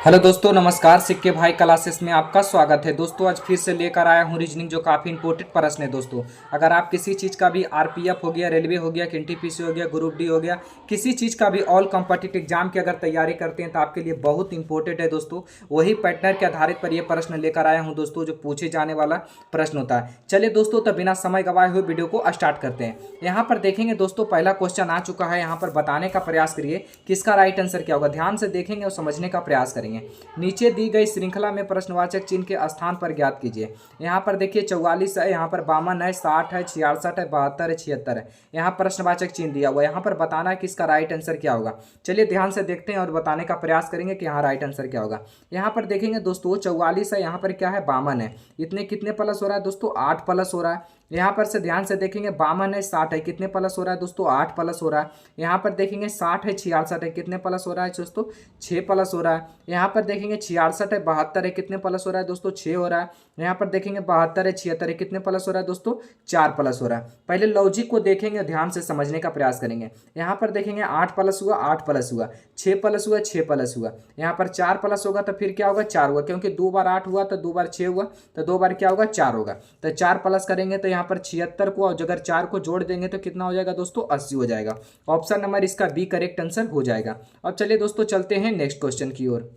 Hello दोस्तों, नमस्कार। सिक्के भाई क्लासेस में आपका स्वागत है। दोस्तों आज फिर से लेकर आया हूं रीजनिंग, जो काफ़ी इंपॉर्टेंट प्रश्न है। दोस्तों अगर आप किसी चीज़ का भी आरपीएफ हो गया, रेलवे हो गया, एनटीपीसी हो गया, ग्रुप डी हो गया, किसी चीज़ का भी ऑल कॉम्पिटिटिव एग्जाम की अगर तैयारी करते हैं तो आपके लिए बहुत इंपॉर्टेंट है। दोस्तों वही पैटर्न के आधारित पर यह प्रश्न लेकर आया हूँ दोस्तों, जो पूछे जाने वाला प्रश्न होता है। चलिए दोस्तों, तो बिना समय गवाए हुए वीडियो को स्टार्ट करते हैं। यहाँ पर देखेंगे दोस्तों, पहला क्वेश्चन आ चुका है। यहाँ पर बताने का प्रयास करिए कि इसका राइट आंसर क्या होगा। ध्यान से देखेंगे और समझने का प्रयास करेंगे। नीचे दी गई श्रृंखला में प्रश्नवाचक चिन्ह के स्थान पर ज्ञात कीजिए। यहाँ पर देखिए 44 है, यहाँ पर 52 है, 60 है, 66 है, 72 है, 76 है। यहाँ प्रश्नवाचक चिन्ह दिया हुआ है। यहाँ पर बताना है कि इसका राइट आंसर क्या होगा। चलिए ध्यान से देखते हैं और बताने का प्रयास करेंगे कि यहाँ राइट आंसर क्या होगा। यहाँ पर देखेंगे दोस्तों 44 है, यहाँ पर क्या है 52 है। इतने कितने प्लस हो रहा है दोस्तों? 8 प्लस हो रहा है। यहाँ पर से ध्यान से देखेंगे 52 है, 60 है, कितने प्लस हो रहा है दोस्तों? 8 प्लस हो रहा है। यहाँ पर देखेंगे 60 है, 66 है, कितने प्लस हो रहा है दोस्तों? 6 प्लस हो रहा है। यहाँ पर देखेंगे 66 है, 72 है, कितने प्लस हो रहा है दोस्तों? 6 हो रहा है। यहाँ पर देखेंगे 72 है, 76 है, कितने प्लस हो रहा है दोस्तों? 4 प्लस हो रहा है। पहले लॉजिक को देखेंगे, ध्यान से समझने का प्रयास करेंगे। यहाँ पर देखेंगे 8 प्लस हुआ, 8 प्लस हुआ, 6 प्लस हुआ, 6 प्लस हुआ। यहाँ पर 4 प्लस होगा तो फिर क्या होगा? 4 होगा, क्योंकि 2 बार 8 हुआ तो 2 बार 6 हुआ, तो 2 बार क्या होगा? 4 होगा। तो 4 प्लस करेंगे तो यहाँ पर 76 को, और अगर 4 को जोड़ देंगे तो कितना हो जाएगा दोस्तों? 80 हो जाएगा। ऑप्शन नंबर इसका बी करेक्ट आंसर हो जाएगा। अब चलिए दोस्तों चलते हैं नेक्स्ट क्वेश्चन की ओर।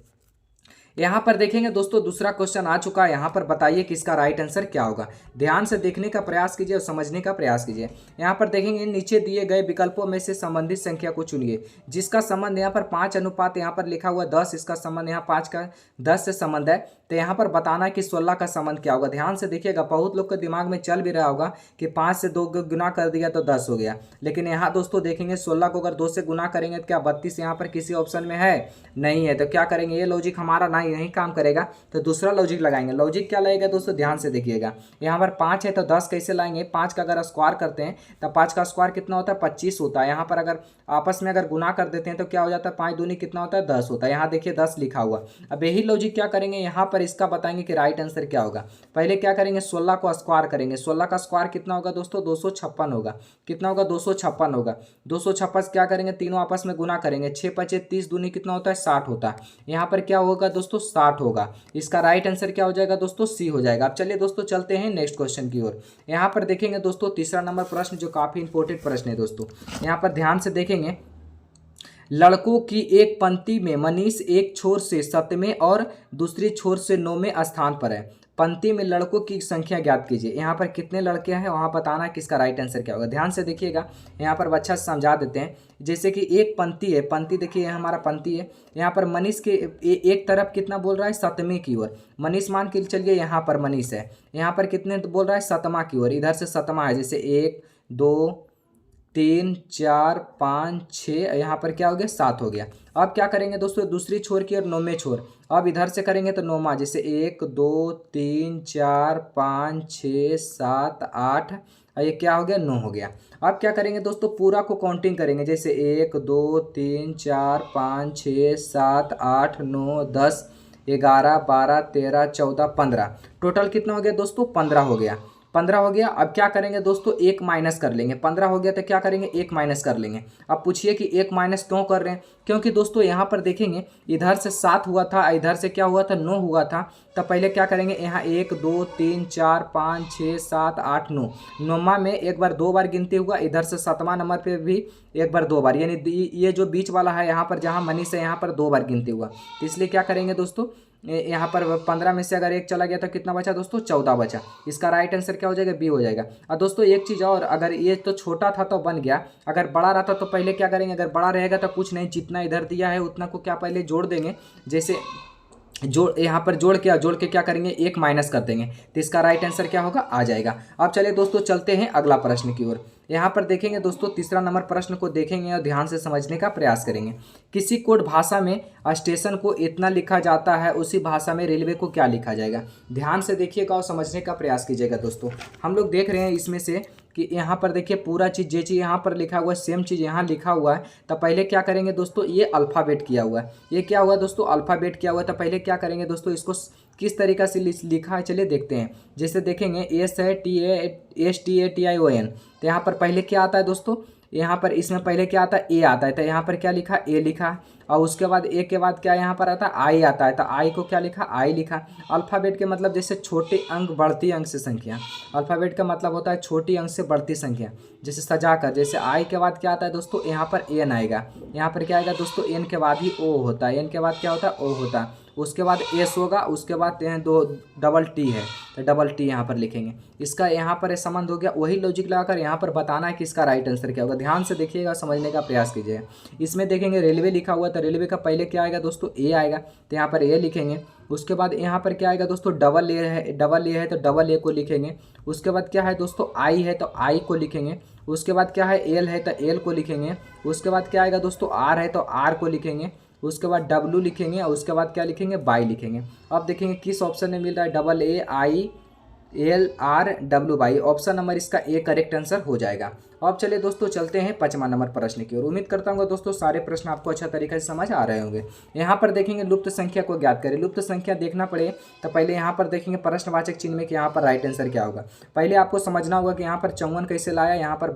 यहाँ पर देखेंगे दोस्तों दूसरा क्वेश्चन आ चुका है। यहाँ पर बताइए कि इसका राइट आंसर क्या होगा। ध्यान से देखने का प्रयास कीजिए और समझने का प्रयास कीजिए। यहाँ पर देखेंगे नीचे दिए गए विकल्पों में से संबंधित संख्या को चुनिए जिसका संबंध यहाँ पर 5 अनुपात यहाँ पर लिखा हुआ 10, इसका संबंध यहाँ 5 का 10 से संबंध है। तो यहाँ पर बताना है कि 16 का संबंध क्या होगा। ध्यान से देखिएगा, बहुत लोग के दिमाग में चल भी रहा होगा कि 5 से 2 गुना कर दिया तो 10 हो गया, लेकिन यहाँ दोस्तों देखेंगे 16 को अगर 2 से गुना करेंगे तो क्या 32 यहाँ पर किसी ऑप्शन में है? नहीं है। तो क्या करेंगे? ये लॉजिक हमारा नहीं काम करेगा, तो दूसरा लॉजिक लगाएंगे। लॉजिक क्या लगेगा दोस्तों? ध्यान से देखिएगा, यहाँ पर 5 है तो 10 कैसे लाएंगे? 5 का अगर स्क्वायर करते हैं तो 5 का स्क्वायर कितना होता है? 25 होता है। यहाँ पर अगर आपस में अगर गुना कर देते हैं तो क्या हो जाता है? 5 दूनी कितना होता है? 10 होता है। यहाँ देखिए 10 लिखा हुआ। अब यही लॉजिक क्या करेंगे, यहाँ पर इसका बताएंगे कि राइट आंसर क्या होगा। पहले क्या करेंगे? 16 को स्क्वायर करेंगे। 16 का स्क्वायर कितना होगा दोस्तों? 256 होगा। कितना होगा? 256 होगा। 256 क्या करेंगे? तीनों आपस में गुना करेंगे। 6 पचे 30 दूनी कितना होता है? 60 होता है। यहाँ पर क्या होगा दोस्तों? 60 होगा। इसका राइट आंसर क्या हो जाएगा दोस्तों? सी हो जाएगा। अब चलिए दोस्तों चलते हैं नेक्स्ट क्वेश्चन की ओर। यहाँ पर देखेंगे दोस्तों तीसरा नंबर प्रश्न, जो काफी इंपॉर्टेंट प्रश्न है दोस्तों। यहाँ पर ध्यान से देखेंगे, लड़कों की एक पंक्ति में मनीष एक छोर से 7वें और दूसरी छोर से 9वें स्थान पर है। पंक्ति में लड़कों की संख्या ज्ञात कीजिए। यहाँ पर कितने लड़के हैं वहाँ बताना है कि इसका राइट आंसर क्या होगा। ध्यान से देखिएगा, यहाँ पर अच्छा से समझा देते हैं। जैसे कि एक पंक्ति है, पंक्ति देखिए ये हमारा पंक्ति है। यहाँ पर मनीष के एक तरफ कितना बोल रहा है? 7वें की ओर। मनीष मान के चलिए यहाँ पर मनीष है, यहाँ पर कितने बोल रहा है? 7वां की ओर। इधर से 7वां है, जैसे 1 2 3 4 5 6, यहाँ पर क्या हो गया? 7 हो गया। अब क्या करेंगे दोस्तों? दूसरी छोर की और 9वें छोर। अब इधर से करेंगे तो 9वां, जैसे 1 2 3 4 5 6 7 8, और ये क्या हो गया? 9 हो गया। अब क्या करेंगे दोस्तों? पूरा को काउंटिंग करेंगे, जैसे 1 2 3 4 5 6 7 8 9 10 11 12 13 14 15। टोटल कितना हो गया दोस्तों? 15 हो गया। 15 हो गया। अब क्या करेंगे दोस्तों? 1 माइनस कर लेंगे। 15 हो गया तो क्या करेंगे? 1 माइनस कर लेंगे। अब पूछिए कि 1 माइनस क्यों कर रहे हैं? क्योंकि दोस्तों यहाँ पर देखेंगे इधर से 7 हुआ था, इधर से क्या हुआ था? 9 हुआ था। तो पहले क्या करेंगे? यहाँ 1 2 3 4 5 6 7 8 9, 9वां में एक बार 2 बार गिनती हुआ। इधर से 7वां नंबर पे भी एक बार 2 बार, यानी ये जो बीच वाला है यहाँ पर जहाँ मनीष है, यहाँ पर 2 बार गिनती हुआ। तो इसलिए क्या करेंगे दोस्तों? यहाँ पर 15 में से अगर 1 चला गया तो कितना बचा दोस्तों? 14 बचा। इसका राइट आंसर क्या हो जाएगा? बी हो जाएगा। और दोस्तों एक चीज़ और, अगर ये तो छोटा था तो बन गया, अगर बड़ा रहता तो पहले क्या करेंगे? अगर बड़ा रहेगा तो कुछ नहीं, जितना इधर दिया है उतना को क्या पहले जोड़ देंगे। जैसे जोड़, यहाँ पर जोड़ के क्या करेंगे? 1 माइनस कर देंगे। तो इसका राइट आंसर क्या होगा? आ जाएगा। अब चलिए दोस्तों चलते हैं अगला प्रश्न की ओर। यहाँ पर देखेंगे दोस्तों तीसरा नंबर प्रश्न को देखेंगे और ध्यान से समझने का प्रयास करेंगे। किसी कोड भाषा में स्टेशन को इतना लिखा जाता है, उसी भाषा में रेलवे को क्या लिखा जाएगा? ध्यान से देखिएगा और समझने का प्रयास कीजिएगा दोस्तों। हम लोग देख रहे हैं इसमें से कि यहाँ पर देखिए पूरा चीज़ जो चीज़ यहाँ पर लिखा हुआ है सेम चीज़ यहाँ लिखा हुआ है। तो पहले क्या करेंगे दोस्तों? ये अल्फ़ाबेट किया हुआ है। ये क्या हुआ दोस्तों? अल्फ़ाबेट किया हुआ है। तो पहले क्या करेंगे दोस्तों? इसको किस तरीक़ा से लिखा है चलिए देखते हैं। जैसे देखेंगे STATION, तो यहाँ पर पहले क्या आता है दोस्तों? यहाँ पर इसमें पहले क्या आता है? ए आता है। तो यहाँ पर क्या लिखा? ए लिखा। और उसके बाद ए के बाद क्या यहाँ पर आता है, आई आता है, तो आई को क्या लिखा, आई लिखा। अल्फ़ाबेट के मतलब जैसे छोटे अंक बढ़ती अंक से संख्या, अल्फ़ाबेट का मतलब होता है छोटी अंक से बढ़ती संख्या, जैसे सजाकर, जैसे आई के बाद क्या आता है दोस्तों, यहाँ पर एन आएगा, यहाँ पर क्या आएगा दोस्तों, एन के बाद ही ओ होता है, एन के बाद क्या होता है, ओ होता है, उसके बाद एस होगा, उसके बाद दो डबल टी है तो डबल टी यहाँ पर लिखेंगे। इसका यहाँ पर संबंध हो गया, वही लॉजिक लगाकर यहाँ पर बताना है कि इसका राइट आंसर क्या होगा। ध्यान से देखिएगा, समझने का प्रयास कीजिए। इसमें देखेंगे रेलवे लिखा हुआ, तो रेलवे का पहले क्या आएगा दोस्तों, ए आएगा, तो यहाँ पर ए लिखेंगे। उसके बाद यहाँ पर क्या आएगा दोस्तों, डबल ए है, डबल ए है तो डबल ए को लिखेंगे। उसके बाद क्या है दोस्तों, आई है तो आई को लिखेंगे। उसके बाद क्या है, एल है तो एल को लिखेंगे। उसके बाद क्या आएगा दोस्तों, आर है तो आर को लिखेंगे। उसके बाद डब्लू लिखेंगे और उसके बाद क्या लिखेंगे, बाई लिखेंगे। अब देखेंगे किस ऑप्शन में मिल रहा है, double A I L R W by, option number इसका ए करेक्ट आंसर हो जाएगा। अब चलिए दोस्तों चलते हैं 5वां नंबर प्रश्न की ओर। उम्मीद करता हूँ दोस्तों सारे प्रश्न आपको अच्छा तरीके से समझ आ रहे होंगे। यहाँ पर देखेंगे लुप्त संख्या को ज्ञात करें। लुप्त संख्या देखना पड़े तो पहले यहाँ पर देखेंगे प्रश्नवाचक चिन्ह में कि यहाँ पर राइट आंसर क्या होगा। पहले आपको समझना होगा कि यहाँ पर 54 कैसे लाया, यहाँ पर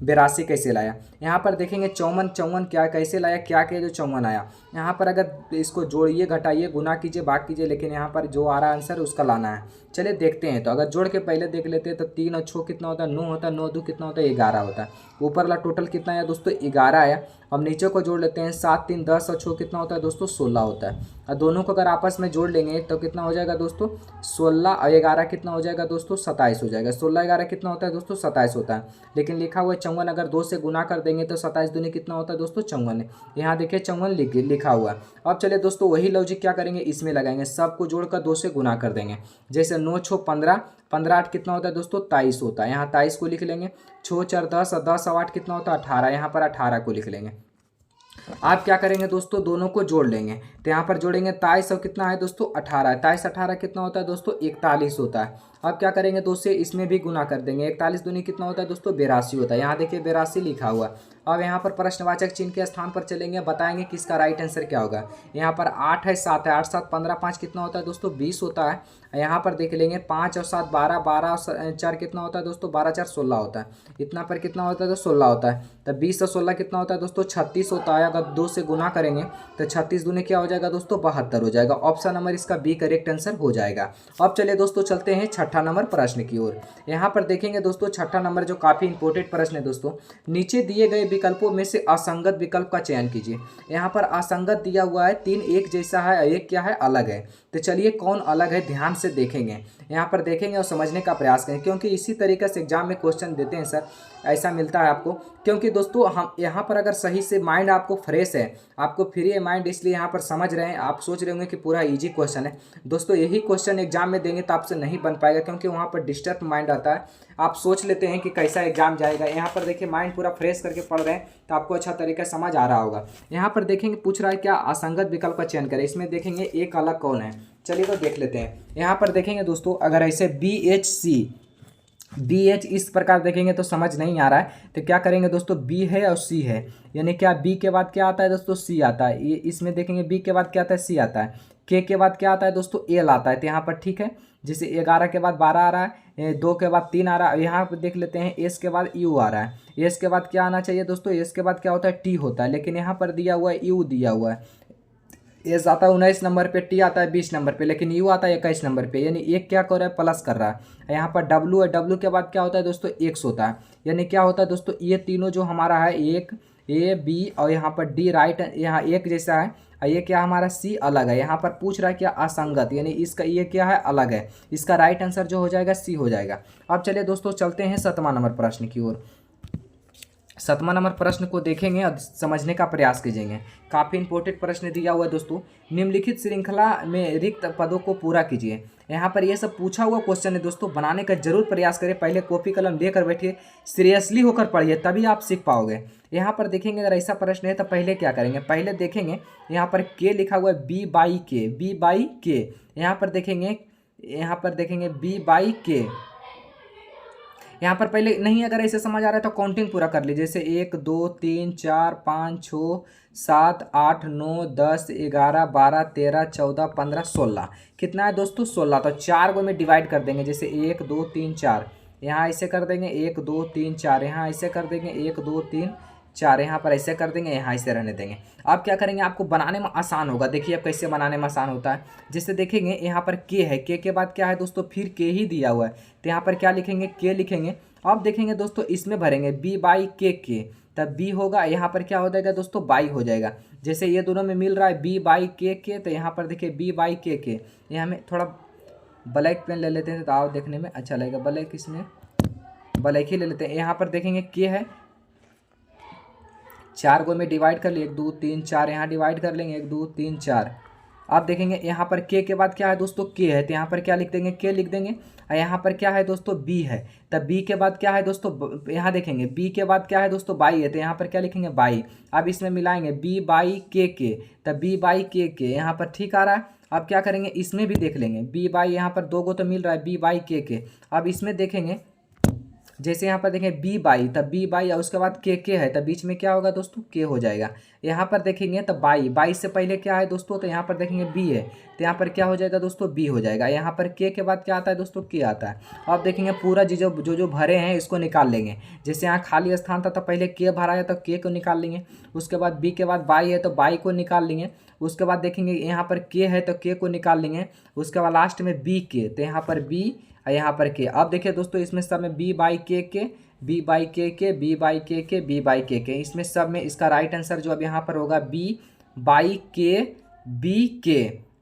82 कैसे लाया। यहाँ पर देखेंगे 54 क्या कैसे लाया, क्या जो 54 आया। यहाँ पर अगर इसको जोड़िए, घटाइए, गुना कीजिए, भाग कीजिए, लेकिन यहाँ पर जो आ रहा आंसर उसका लाना है। चलिए देखते हैं। तो अगर जोड़ के पहले देख लेते हैं तो 3 और 6 कितना होता है, 9 होता है, 9 2 कितना होता है, 11 होता है। ऊपर वाला टोटल कितना आया दोस्तों, 11 आया। अब नीचे को जोड़ लेते हैं, 7 3 10 और 6 कितना होता है दोस्तों, 16 होता है। और दोनों को अगर आपस में जोड़ लेंगे तो कितना हो जाएगा दोस्तों, 16 और 11 कितना हो जाएगा दोस्तों, 27 हो जाएगा। 16 11 कितना होता है दोस्तों, 27 होता है। लेकिन लिखा हुआ है 54, अगर 2 से गुना कर देंगे तो 27 दूनी कितना होता है दोस्तों, 54। यहाँ देखिए 54 लिखा हुआ है। अब चलिए दोस्तों वही लॉजिक क्या करेंगे, इसमें लगाएंगे, सबको जोड़कर 2 से गुना कर देंगे। जैसे 9 6 15, 15 8 कितना होता है दोस्तों, 23 होता है। यहाँ 23 को लिख लेंगे। 6 4 10 और 10 और 8 कितना होता है, 18। यहाँ पर 18 को लिख लेंगे। आप क्या करेंगे दोस्तों, दोनों को जोड़ लेंगे। तो यहाँ पर जोड़ेंगे 23 और कितना है दोस्तों, 18। 23 18 कितना होता है दोस्तों, 41 होता है। अब क्या करेंगे, 2 से इसमें भी गुना कर देंगे। 41 दूनी कितना होता है दोस्तों, 82 होता है। यहाँ देखिए 82 लिखा हुआ। अब यहाँ पर प्रश्नवाचक चिन्ह के स्थान पर चलेंगे, बताएंगे कि इसका राइट आंसर क्या होगा। यहाँ पर 8 है, 7 है, 8 7 15, 5 कितना होता है दोस्तों, 20 होता है। यहाँ पर देख लेंगे 5 और 7 12, 12 और 4 कितना होता है दोस्तों, 12 4 16 होता है। इतना पर कितना होता है तो 16 होता है। तो 20 और 16 कितना होता है दोस्तों, 36 होता है। अगर 2 से गुना करेंगे तो 36 दूनी क्या हो जाएगा दोस्तों, 72 हो जाएगा। ऑप्शन नंबर इसका बी करेक्ट आंसर हो जाएगा। अब चलिए दोस्तों चलते हैं 6ठा नंबर प्रश्न की ओर। यहाँ पर देखेंगे दोस्तों 6ठा नंबर जो काफ़ी इंपॉर्टेंट प्रश्न है दोस्तों। नीचे दिए गए विकल्पों में से असंगत विकल्प का चयन कीजिए। यहाँ पर असंगत दिया हुआ है, 3 एक जैसा है, एक क्या है, अलग है। तो चलिए कौन अलग है ध्यान से देखेंगे, यहाँ पर देखेंगे और समझने का प्रयास करें, क्योंकि इसी तरीके से एग्जाम में क्वेश्चन देते हैं सर, ऐसा मिलता है आपको। क्योंकि दोस्तों हम यहाँ पर अगर सही से माइंड आपको फ्रेश है, आपको फ्री है माइंड, इसलिए यहाँ पर समझ रहे हैं। आप सोच रहे होंगे कि पूरा इजी क्वेश्चन है दोस्तों, यही क्वेश्चन एग्जाम में देंगे तो आपसे नहीं बन पाएगा, क्योंकि वहाँ पर डिस्टर्ब माइंड आता है। आप सोच लेते हैं कि कैसा एग्जाम जाएगा। यहाँ पर देखिए माइंड पूरा फ्रेश करके पढ़ रहे हैं तो आपको अच्छा तरीका समझ आ रहा होगा। यहाँ पर देखेंगे पूछ रहा है क्या असंगत विकल्प का चयन करें। इसमें देखेंगे एक अलग कौन है, चलिए तो देख लेते हैं। यहाँ पर देखेंगे दोस्तों, अगर ऐसे BH इस प्रकार देखेंगे तो समझ नहीं आ रहा है, तो क्या करेंगे दोस्तों, B है और C है, यानी क्या B के बाद क्या आता है दोस्तों, C आता है। ये इसमें देखेंगे B के बाद क्या आता है, C आता है। K के बाद क्या आता है दोस्तों, L आता है। तो यहाँ पर ठीक है, जैसे 11 के बाद 12 आ रहा है, 2 के बाद 3 आ रहा है। यहाँ पर देख लेते हैं S के बाद U आ रहा है। S के बाद क्या आना चाहिए दोस्तों, S के बाद क्या होता है, T होता है, लेकिन यहाँ पर दिया हुआ है U दिया हुआ है। एस आता है 19 नंबर पे, टी आता है 20 नंबर पे, लेकिन यू आता है 21 नंबर पे, यानी एक क्या कर रहा है, प्लस कर रहा है। यहाँ पर डब्लू है, डब्लू के बाद क्या होता है दोस्तों, एक्स होता है। यानी क्या होता है दोस्तों, ये तीनों जो हमारा है, एक ए बी और यहाँ पर डी राइट, यहाँ एक जैसा है, और ये क्या हमारा सी अलग है। यहाँ पर पूछ रहा है क्या असंगत, यानी इसका ये क्या है, अलग है। इसका राइट आंसर जो हो जाएगा सी हो जाएगा। अब चलिए दोस्तों चलते हैं 7वां नंबर प्रश्न की ओर। 7वां नंबर प्रश्न को देखेंगे और समझने का प्रयास कीजिएंगे। काफ़ी इंपॉर्टेंट प्रश्न दिया हुआ है दोस्तों। निम्नलिखित श्रृंखला में रिक्त पदों को पूरा कीजिए। यहाँ पर ये सब पूछा हुआ क्वेश्चन है दोस्तों, बनाने का जरूर प्रयास करें। पहले कॉपी कलम लेकर बैठिए, सीरियसली होकर पढ़िए, तभी आप सीख पाओगे। यहाँ पर देखेंगे अगर ऐसा प्रश्न है तो पहले क्या करेंगे, पहले देखेंगे यहाँ पर के लिखा हुआ है, बी बाई के। यहाँ पर देखेंगे बी बाई के। यहाँ पर पहले नहीं, अगर ऐसे समझ आ रहा है तो काउंटिंग पूरा कर लीजिए। जैसे 1 2 3 4 5 6 7 8 9 10 11 12 13 14 15 16। कितना है दोस्तों, 16। तो 4 को में डिवाइड कर देंगे। जैसे 1 2 3 4, यहाँ ऐसे कर देंगे 1 2 3 4, यहाँ ऐसे कर देंगे 1 2 3 4, यहाँ पर ऐसे कर देंगे, यहाँ ऐसे रहने देंगे। अब क्या करेंगे, आपको बनाने में आसान होगा। देखिए अब कैसे बनाने में आसान होता है। जैसे देखेंगे यहाँ पर के है, के बाद क्या है दोस्तों, फिर के ही दिया हुआ है, तो यहाँ पर क्या लिखेंगे, के लिखेंगे। अब देखेंगे दोस्तों इसमें भरेंगे बी बाई के, तब बी होगा, यहाँ पर क्या हो जाएगा दोस्तों, बाई हो जाएगा। जैसे ये दोनों में मिल रहा है बी बाई के, तो यहाँ पर देखिए बी बाई के। यहाँ में थोड़ा ब्लैक पेन ले लेते हैं तो आओ देखने में अच्छा लगेगा, ब्लैक इसमें ब्लैक ही ले लेते हैं। यहाँ पर देखेंगे के है, 4 गो में डिवाइड कर लिए, 1 2 3 4, यहाँ डिवाइड कर लेंगे 1 2 3 4। अब देखेंगे यहाँ पर के बाद क्या है दोस्तों, के है, तो यहाँ पर क्या लिख देंगे, के लिख देंगे। और यहाँ पर क्या है दोस्तों, बी है, तब बी के बाद क्या है दोस्तों, यहाँ देखेंगे बी के बाद क्या है दोस्तों, बाई है, तो यहाँ पर क्या लिखेंगे, बाई। अब इसमें मिलाएंगे बी बाई के, तब बी बाई के यहाँ पर ठीक आ रहा है। अब क्या करेंगे, इसमें भी देख लेंगे बी बाई, यहाँ पर 2 गो तो मिल रहा है बी बाई के। अब इसमें देखेंगे, जैसे यहाँ पर देखें बी बाई, तब बी बाई और उसके बाद के है, तब बीच में क्या होगा दोस्तों, के हो जाएगा। यहाँ पर देखेंगे तब बाई से पहले क्या है दोस्तों, तो यहाँ पर देखेंगे बी है, तो यहाँ पर क्या हो जाएगा दोस्तों, बी हो जाएगा। यहाँ पर के बाद क्या आता है दोस्तों, के आता है। अब देखेंगे पूरा जो भरे हैं इसको निकाल लेंगे। जैसे यहाँ खाली स्थान था तो पहले के भरा है, तो के को निकाल लेंगे। उसके बाद बी के बाद बाई है तो बाई को निकाल लेंगे। उसके बाद देखेंगे यहाँ पर के है तो के को निकाल लेंगे। उसके बाद लास्ट में बी के, तो यहाँ पर बी यहाँ पर के। अब देखिए दोस्तों इसमें सब में बी बाई के, बी बाई के, बी बाई के, बी बाई के, इसमें सब में इसका राइट आंसर जो अब यहाँ पर होगा बी बाई के,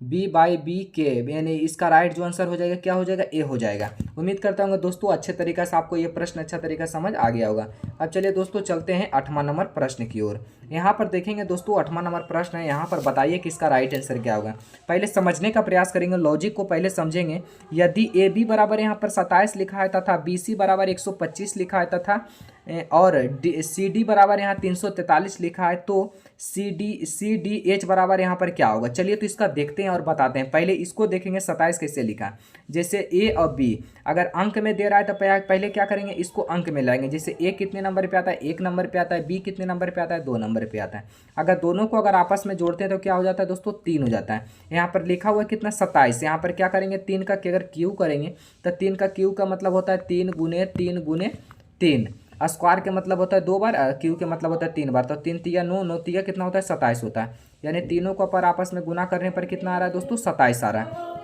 बी बाई बी के, यानी इसका राइट जो आंसर हो जाएगा क्या हो जाएगा, ए हो जाएगा। उम्मीद करता हूँ दोस्तों अच्छे तरीके से आपको ये प्रश्न अच्छा तरीका समझ आ गया होगा। अब चलिए दोस्तों चलते हैं 8वां नंबर प्रश्न की ओर। यहाँ पर देखेंगे दोस्तों 8वां नंबर प्रश्न है, यहाँ पर बताइए कि इसका राइट आंसर क्या होगा। पहले समझने का प्रयास करेंगे, लॉजिक को पहले समझेंगे। यदि ए बी बराबर यहाँ पर 27 लिखा है तथा बी सी बराबर 125 लिखा है तथा और सी डी बराबर यहाँ 343 लिखा है, तो सी डी एच बराबर यहाँ पर क्या होगा। चलिए तो इसका देखते हैं और बताते हैं। पहले इसको देखेंगे 27 कैसे लिखा। जैसे ए और बी अगर अंक में दे रहा है तो पहले क्या करेंगे, इसको अंक में लाएंगे। जैसे ए कितने नंबर पे आता है, 1 नंबर पे आता है, बी कितने नंबर पे आता है, 2 नंबर पे आता है। अगर दोनों को अगर आपस में जोड़ते हैं तो क्या हो जाता है दोस्तों, 3 हो जाता है। यहाँ पर लिखा हुआ है कितना, 27। यहाँ पर क्या करेंगे, 3 का अगर क्यू करेंगे तो 3 का क्यू का मतलब होता है 3 गुने 3 गुने 3। स्क्वायर के मतलब होता है 2 बार, क्यू के मतलब होता है 3 बार। तो 3 तिया 9, 9 तिया कितना होता है, 27 होता है। यानी तीनों को पर आपस में गुना करने पर कितना आ रहा है दोस्तों, 27 आ रहा है।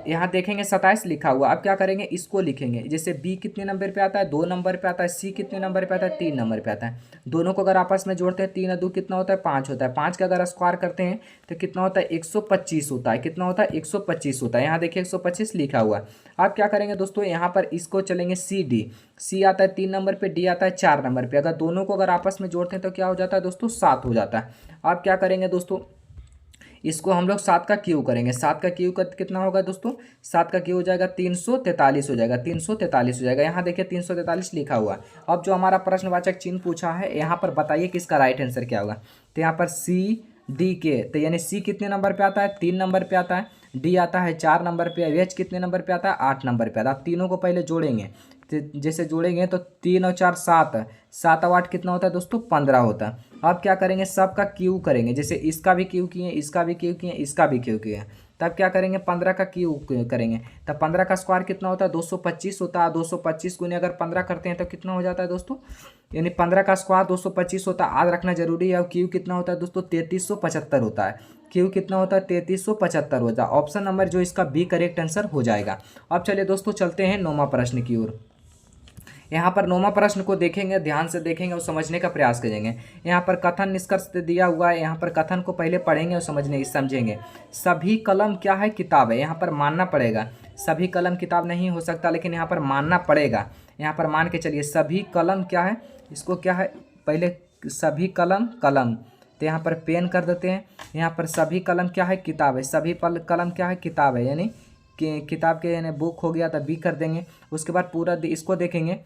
यहाँ देखेंगे 27 लिखा हुआ। अब क्या करेंगे, इसको लिखेंगे। जैसे बी कितने नंबर पे आता है, 2 नंबर पे आता है, सी कितने नंबर पे आता है, 3 नंबर पे आता है। दोनों को अगर आपस में जोड़ते हैं 3 और 2 कितना होता है, 5 होता है। 5 का अगर स्क्वायर करते हैं तो कितना होता है, 125 होता है। कितना होता है, 125 होता है। यहाँ देखिए 125 लिखा हुआ है। अब क्या करेंगे दोस्तों, यहाँ पर इसको चलेंगे सी आता है 3 नंबर पे, डी आता है 4 नंबर पे। अगर दोनों को अगर आपस में जोड़ते हैं तो क्या हो जाता है दोस्तों, 7 हो जाता है। अब क्या करेंगे दोस्तों, इसको हम लोग 7 का क्यू करेंगे। 7 का क्यू कितना होगा दोस्तों, 7 का क्यू हो जाएगा 343 हो जाएगा, 343 हो जाएगा। यहाँ देखिए 343 लिखा हुआ। अब जो हमारा प्रश्नवाचक चिन्ह पूछा है, यहाँ पर बताइए कि इसका राइट आंसर क्या होगा। तो यहाँ पर सी डी के, तो यानी सी कितने नंबर पे आता है, 3 नंबर पे आता है। डी आता है 4 नंबर पे। एच कितने नंबर पे आता है, 8 नंबर पे आता है। तीनों को पहले जोड़ेंगे, तो जैसे जोड़ेंगे तो 3 और 4 7, 7 और 8 कितना होता है दोस्तों, 15 होता है। अब क्या करेंगे, सबका क्यू करेंगे। जैसे इसका भी क्यू किए, इसका भी क्यू किए, इसका भी क्यू किए, तब क्या करेंगे, 15 का क्यू करेंगे। तब 15 का स्क्वायर कितना होता है, 225 होता है। 225 गुने अगर 15 करते हैं तो कितना हो जाता है दोस्तों, यानी 15 का स्क्वायर 225 होता है। याद रखना जरूरी है। और क्यू कितना होता है दोस्तों, 3375 होता है। क्यू कितना होता है, 3375 होता है। ऑप्शन नंबर जो इसका बी करेक्ट आंसर हो जाएगा। अब चलिए दोस्तों चलते हैं 9वां प्रश्न की ओर। यहाँ पर 9वां प्रश्न को देखेंगे, ध्यान से देखेंगे और समझने का प्रयास करेंगे। यहाँ पर कथन निष्कर्ष दिया हुआ है। यहाँ पर कथन को पहले पढ़ेंगे और समझेंगे। सभी कलम क्या है, किताब है। यहाँ पर मानना पड़ेगा, सभी कलम किताब नहीं हो सकता, लेकिन यहाँ पर मानना पड़ेगा। यहाँ पर मान के चलिए, सभी कलम क्या है, इसको क्या है, पहले सभी कलम तो यहाँ पर पेन कर देते हैं। यहाँ पर सभी कलम क्या है, किताब है। सभी कलम क्या है, किताब है, यानी कि किताब के यानी बुक हो गया, तब बी कर देंगे। उसके बाद पूरा इसको देखेंगे,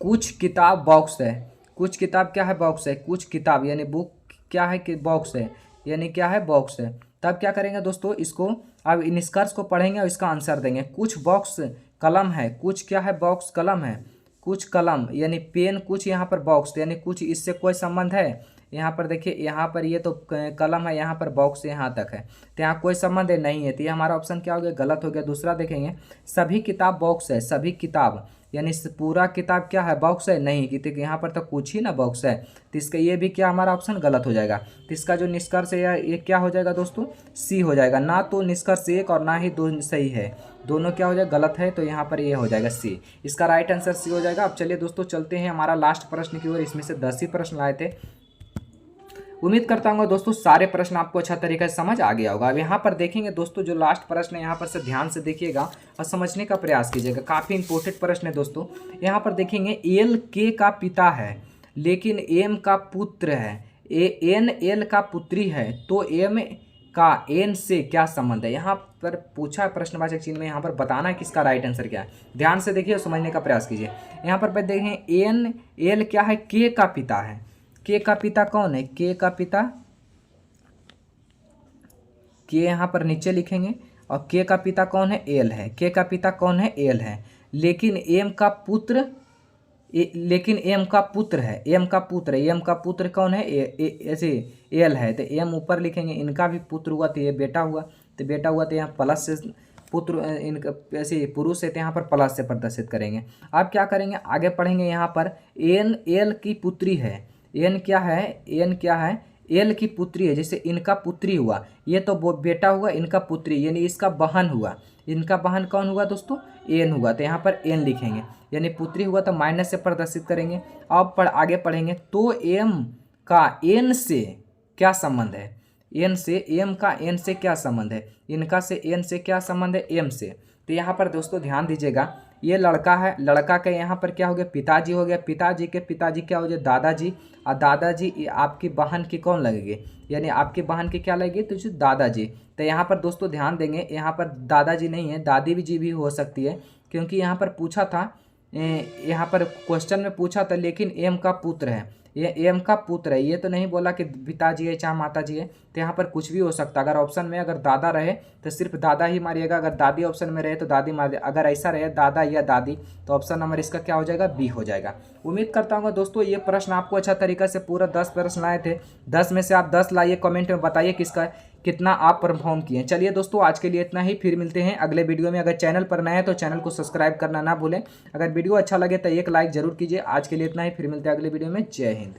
कुछ किताब बॉक्स है। कुछ किताब क्या है, बॉक्स है। कुछ किताब यानी बुक क्या है, कि बॉक्स है, यानी क्या है, बॉक्स है। तब क्या करेंगे दोस्तों, इसको अब निष्कर्ष को पढ़ेंगे और इसका आंसर देंगे। कुछ बॉक्स कलम है, कुछ क्या है, बॉक्स कलम है। कुछ कलम यानी पेन, कुछ यहाँ पर बॉक्स यानी कुछ, इससे कोई संबंध है। यहाँ पर देखिए, यहाँ पर ये तो कलम है, यहाँ पर बॉक्स यहाँ तक है, तो यहाँ कोई संबंध नहीं है। तो ये हमारा ऑप्शन क्या हो गया, गलत हो गया। दूसरा देखेंगे, सभी किताब बॉक्स है। सभी किताब यानी पूरा किताब क्या है, बॉक्स है? नहीं, क्योंकि यहाँ पर तो कुछ ही ना बॉक्स है, तो इसका ये भी क्या हमारा ऑप्शन गलत हो जाएगा। तो इसका जो निष्कर्ष है ये क्या हो जाएगा दोस्तों, सी हो जाएगा। ना तो निष्कर्ष एक और ना ही दो सही है, दोनों क्या हो जाएगा, गलत है। तो यहाँ पर ये हो जाएगा सी, इसका राइट आंसर सी हो जाएगा। अब चलिए दोस्तों चलते हैं हमारा लास्ट प्रश्न की ओर। इसमें से 10 ही प्रश्न लाए थे। उम्मीद करता हूँ दोस्तों सारे प्रश्न आपको अच्छा तरीके से समझ आ गया होगा। अब यहाँ पर देखेंगे दोस्तों, जो लास्ट प्रश्न है यहाँ पर से ध्यान से देखिएगा और समझने का प्रयास कीजिएगा, काफ़ी इंपॉर्टेंट प्रश्न है दोस्तों। यहाँ पर देखेंगे एल के का पिता है लेकिन एम का पुत्र है, एन एल का पुत्री है, तो एम का एन से क्या संबंध है। यहाँ पर पूछा प्रश्नवाचक चिन्ह में, यहाँ पर बताना है किसका राइट आंसर क्या है। ध्यान से देखिए और समझने का प्रयास कीजिए। यहाँ पर देखें एन एल क्या है, के का पिता है। के का पिता कौन है, के का पिता, के यहाँ पर नीचे लिखेंगे, और के का पिता कौन है, एल है। के का पिता कौन है, एल है। लेकिन एम का पुत्र, लेकिन एम का पुत्र है, एम का पुत्र है, एम का पुत्र कौन है, ऐसे एल है। तो एम ऊपर लिखेंगे, इनका भी पुत्र हुआ तो ये बेटा हुआ, तो बेटा हुआ तो यहाँ प्लस से पुत्र, इनका ऐसे पुरुष है तो यहाँ पर प्लस से प्रदर्शित करेंगे। अब क्या करेंगे, आगे पढ़ेंगे। यहाँ पर एन एल की पुत्री है, एन क्या है, एन क्या है, एल की पुत्री है। जैसे इनका पुत्री हुआ, ये तो वो बेटा हुआ, इनका पुत्री यानी इसका बहन हुआ। इनका बहन कौन हुआ दोस्तों, एन हुआ, तो यहाँ पर एन लिखेंगे। यानी पुत्री हुआ तो माइनस से प्रदर्शित करेंगे। अब आगे पढ़ेंगे, तो एम का एन से क्या संबंध है, एन से, एम का एन से क्या संबंध है, इनका से एन से क्या संबंध है, एम से। तो यहाँ पर दोस्तों ध्यान दीजिएगा, ये लड़का है, लड़का का यहाँ पर क्या हो गया, पिताजी हो गया, पिताजी के पिताजी क्या हो जाए, दादाजी, और दादाजी आपकी बहन की कौन लगेगी, यानी आपकी बहन की क्या लगेगी, तो जो दादाजी। तो यहाँ पर दोस्तों ध्यान देंगे, यहाँ पर दादाजी नहीं है, दादी भी जी भी हो सकती है, क्योंकि यहाँ पर पूछा था, यहाँ पर क्वेश्चन में पूछा था, लेकिन एम का पुत्र है, ये एम का पुत्र है, ये तो नहीं बोला कि पिताजी है चाहे माताजी है। तो यहाँ पर कुछ भी हो सकता है। अगर ऑप्शन में अगर दादा रहे तो सिर्फ दादा ही मारिएगा, अगर दादी ऑप्शन में रहे तो दादी मार, अगर ऐसा रहे दादा या दादी, तो ऑप्शन नंबर इसका क्या हो जाएगा, बी हो जाएगा। उम्मीद करता हूँ दोस्तों ये प्रश्न आपको अच्छा तरीके से, पूरा 10 प्रश्न लाए थे, 10 में से आप 10 लाइए। कमेंट में बताइए किसका कितना आप परफॉर्म किए। चलिए दोस्तों आज के लिए इतना ही, फिर मिलते हैं अगले वीडियो में। अगर चैनल पर नए हैं तो चैनल को सब्सक्राइब करना ना भूलें। अगर वीडियो अच्छा लगे तो एक लाइक जरूर कीजिए। आज के लिए इतना ही, फिर मिलते हैं अगले वीडियो में। जय हिंद।